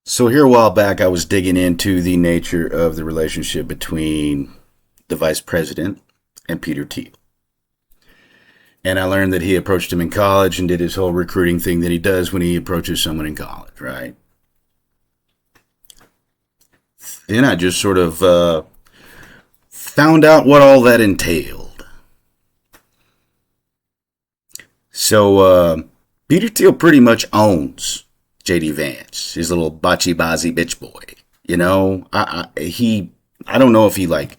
So here a while back, I was digging into the nature of the relationship between the vice president and Peter Thiel. And I learned that he approached him in college and did his whole recruiting thing that he does when he approaches someone in college, right? Then I just sort of found out what all that entailed. So Peter Thiel pretty much owns JD Vance, his little botchy bozzy bitch boy. I don't know if he like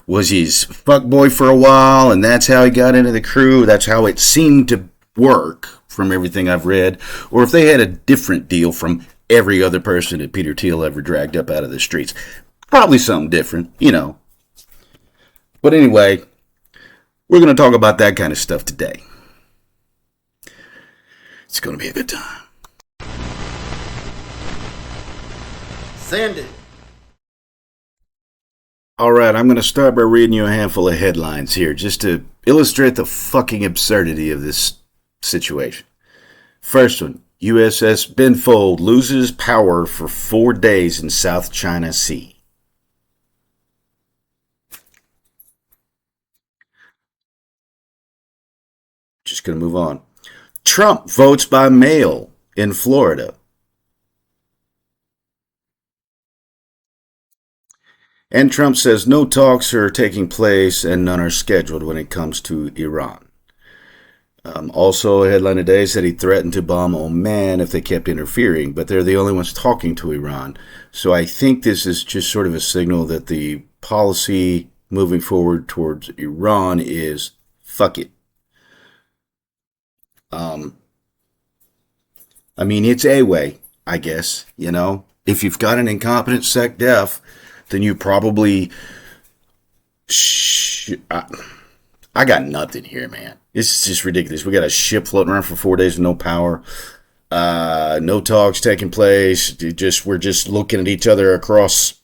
was his fuck boy for a while, and that's how he got into the crew. That's how it seemed to work from everything I've read, or if they had a different deal from every other person that Peter Thiel ever dragged up out of the streets. Probably something different. But anyway, we're going to talk about that kind of stuff today. It's going to be a good time. Send it. All right, I'm going to start by reading you a handful of headlines here just to illustrate the fucking absurdity of this situation. First one, USS Benfold loses power for 4 days in South China Sea. Just going to move on. Trump votes by mail in Florida. And Trump says no talks are taking place and none are scheduled when it comes to Iran. Also, a headline today said he threatened to bomb Oman if they kept interfering, but they're the only ones talking to Iran. So I think this is just sort of a signal that the policy moving forward towards Iran is fuck it. I mean, it's a way, I guess, If you've got an incompetent sec def, then you probably... I got nothing here, man. This is just ridiculous. We got a ship floating around for 4 days with no power. No talks taking place. We're just looking at each other across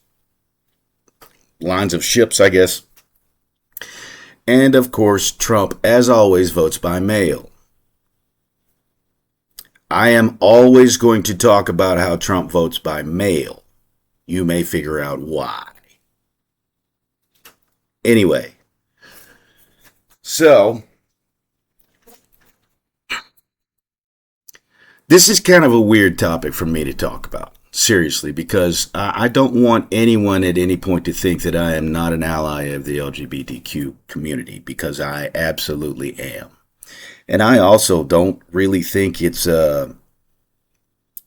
lines of ships, I guess. And, of course, Trump, as always, votes by mail. I am always going to talk about how Trump votes by mail. You may figure out why. Anyway, so this is kind of a weird topic for me to talk about, seriously, because I don't want anyone at any point to think that I am not an ally of the LGBTQ community, because I absolutely am. And I also don't really think it's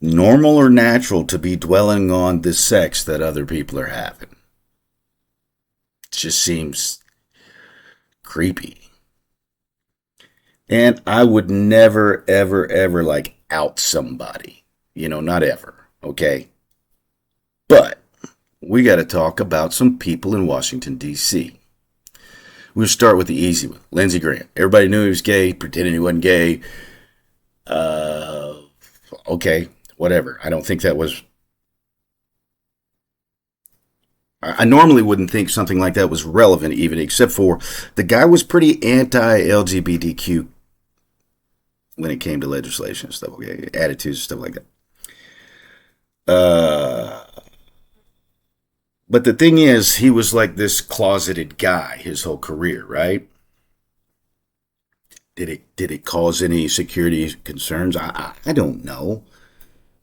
normal or natural to be dwelling on the sex that other people are having. It just seems creepy. And I would never, ever, ever like out somebody. Not ever. Okay? But we got to talk about some people in Washington, D.C. We'll start with the easy one. Lindsey Graham. Everybody knew he was gay, pretending he wasn't gay. Okay, whatever. I don't think that was... I normally wouldn't think something like that was relevant even, except for the guy was pretty anti-LGBTQ when it came to legislation and stuff, okay? Attitudes and stuff like that. But the thing is, he was like this closeted guy his whole career, right? Did it cause any security concerns? I don't know.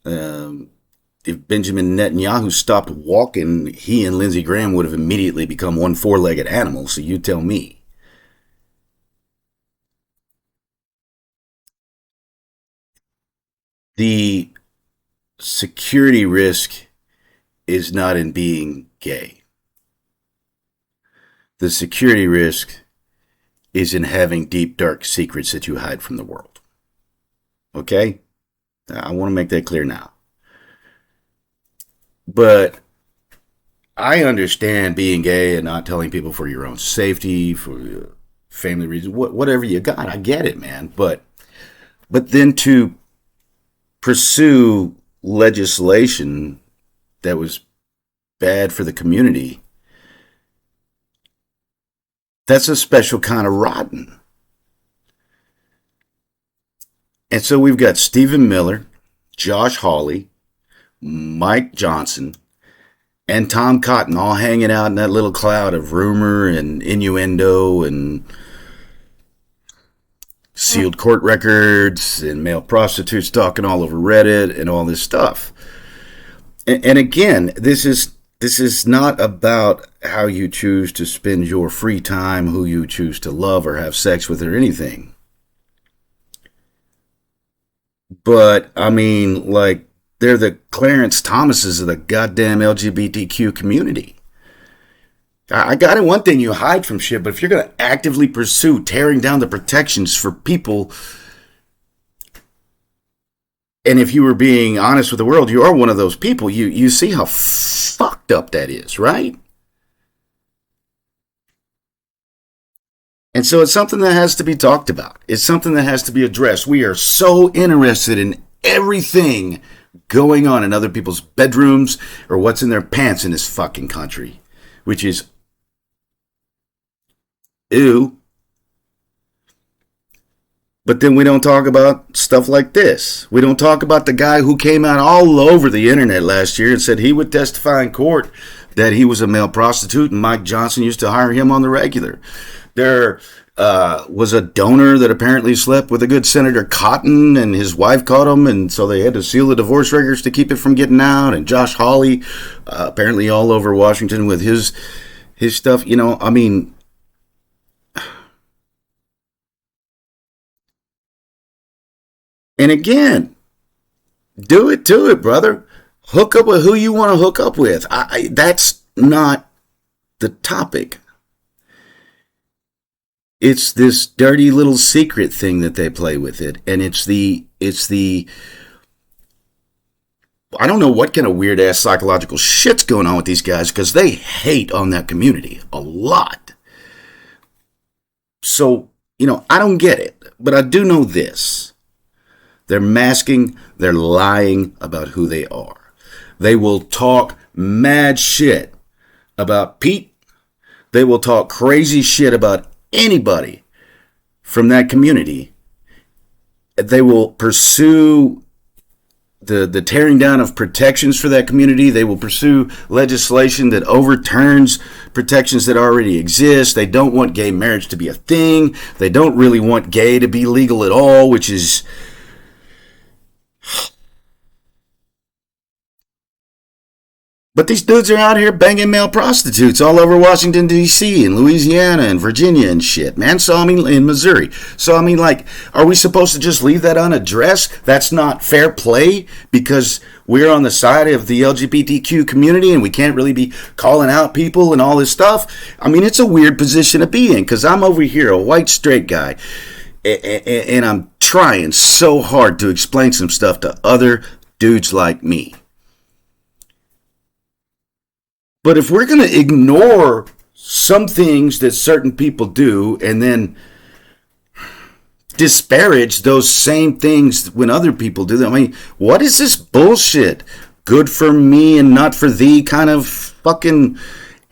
If Benjamin Netanyahu stopped walking, he and Lindsey Graham would have immediately become one four-legged animal, so you tell me. The security risk is not in being gay. The security risk is in having deep, dark secrets that you hide from the world. Okay? I want to make that clear now. But I understand being gay and not telling people for your own safety, for family reasons, whatever you got. I get it, man. But then to pursue legislation that was bad for the community, that's a special kind of rotten. And so we've got Stephen Miller, Josh Hawley, Mike Johnson, and Tom Cotton all hanging out in that little cloud of rumor and innuendo and sealed court records and male prostitutes talking all over Reddit and all this stuff. And again, this is not about how you choose to spend your free time, who you choose to love or have sex with or anything. But I mean, like, they're the Clarence Thomases of the goddamn LGBTQ community. I got it. One thing, you hide from shit, but if you're going to actively pursue tearing down the protections for people, and if you were being honest with the world, you are one of those people. You see how fucked up that is, right? And so it's something that has to be talked about. It's something that has to be addressed. We are so interested in everything going on in other people's bedrooms or what's in their pants in this fucking country, which is ew. But then we don't talk about stuff like this. We don't talk about the guy who came out all over the internet last year and said he would testify in court that he was a male prostitute and Mike Johnson used to hire him on the regular. There was a donor that apparently slept with a good Senator Cotton and his wife caught him, and so they had to seal the divorce records to keep it from getting out. And Josh Hawley, apparently all over Washington with his stuff. You know, I mean, and again, do it to it, brother. Hook up with who you want to hook up with. That's not the topic. It's this dirty little secret thing that they play with it, and it's the I don't know what kind of weird ass psychological shit's going on with these guys, because they hate on that community a lot. So, I don't get it, but I do know this. They're masking, they're lying about who they are. They will talk mad shit about Pete. They will talk crazy shit about anybody from that community. They will pursue the tearing down of protections for that community. They will pursue legislation that overturns protections that already exist. They don't want gay marriage to be a thing. They don't really want gay to be legal at all, which is... But these dudes are out here banging male prostitutes all over Washington, D.C. and Louisiana and Virginia and shit, man. So, I mean, in Missouri. So, I mean, like, are we supposed to just leave that unaddressed? That's not fair play because we're on the side of the LGBTQ community and we can't really be calling out people and all this stuff. I mean, it's a weird position to be in because I'm over here, a white straight guy, and I'm trying so hard to explain some stuff to other dudes like me. But if we're going to ignore some things that certain people do and then disparage those same things when other people do them, I mean, what is this bullshit? Good for me and not for thee kind of fucking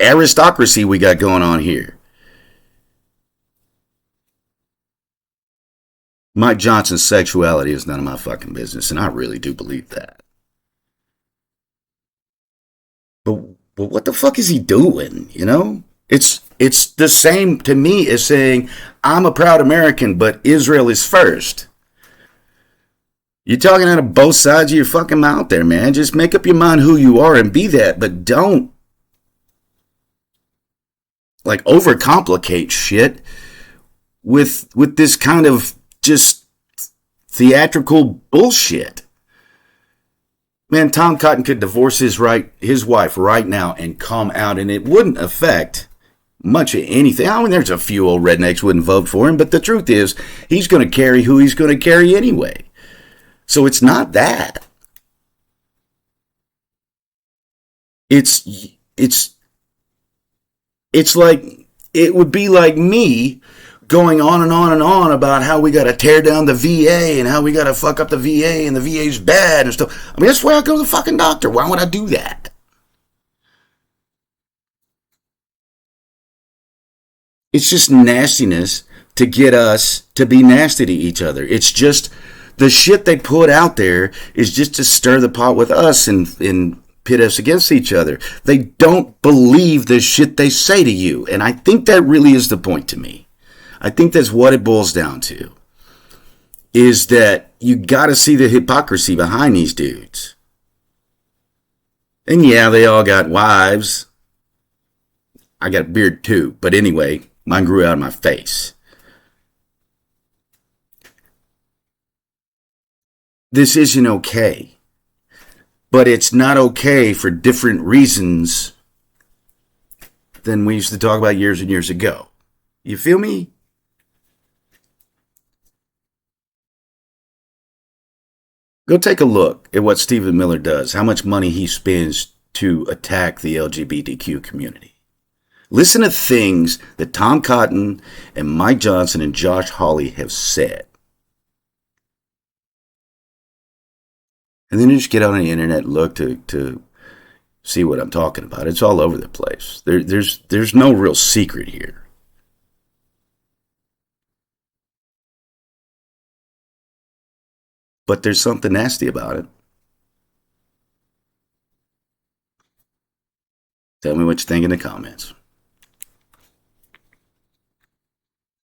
aristocracy we got going on here. Mike Johnson's sexuality is none of my fucking business, and I really do believe that. But what the fuck is he doing, It's the same to me as saying, I'm a proud American, but Israel is first. You're talking out of both sides of your fucking mouth there, man. Just make up your mind who you are and be that, but don't, like, overcomplicate shit with this kind of just theatrical bullshit. Man, Tom Cotton could divorce his wife right now and come out, and it wouldn't affect much of anything. I mean, there's a few old rednecks wouldn't vote for him, but the truth is, he's going to carry who he's going to carry anyway. So it's not that. It's like, it would be like me going on and on and on about how we got to tear down the VA and how we got to fuck up the VA and the VA's bad and stuff. I mean, that's where I go to the fucking doctor. Why would I do that? It's just nastiness to get us to be nasty to each other. It's just The shit they put out there is just to stir the pot with us and pit us against each other. They don't believe the shit they say to you. And I think that really is the point to me. I think that's what it boils down to. Is that you got to see the hypocrisy behind these dudes. And yeah, they all got wives. I got a beard too. But anyway, mine grew out of my face. This isn't okay. But it's not okay for different reasons than we used to talk about years and years ago. You feel me? Go take a look at what Stephen Miller does, how much money he spends to attack the LGBTQ community. Listen to things that Tom Cotton and Mike Johnson and Josh Hawley have said. And then you just get on the internet and look to see what I'm talking about. It's all over the place. There's no real secret here. But there's something nasty about it. Tell me what you think in the comments.